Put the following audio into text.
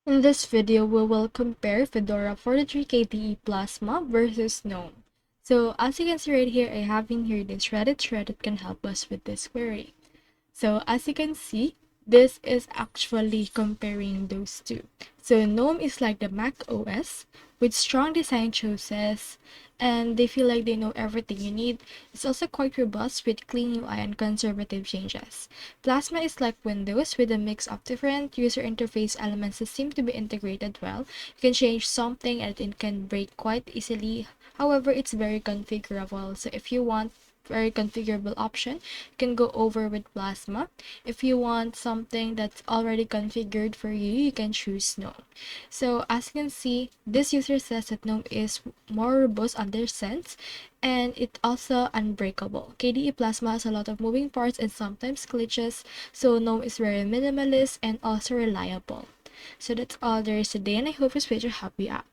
In this video, we will compare Fedora 43 KDE Plasma versus GNOME. So as you can see right here, I have in here this Reddit thread that can help us with this query. So as you can see, this is actually comparing those two. So GNOME is like the Mac OS with strong design choices, and they feel like they know everything you need. It's also quite robust with clean UI and conservative changes. Plasma is like Windows with a mix of different user interface elements that seem to be integrated well. You can change something and it can break quite easily. However, it's very configurable. So if you want very configurable option, you can go over with Plasma. If you want something that's already configured for you, you can choose GNOME. So as you can see, this user says that GNOME is more robust on their sense, and it's also unbreakable. KDE Plasma has a lot of moving parts and sometimes glitches, so GNOME is very minimalist and also reliable. So that's all there is today, and I hope this video helped you out.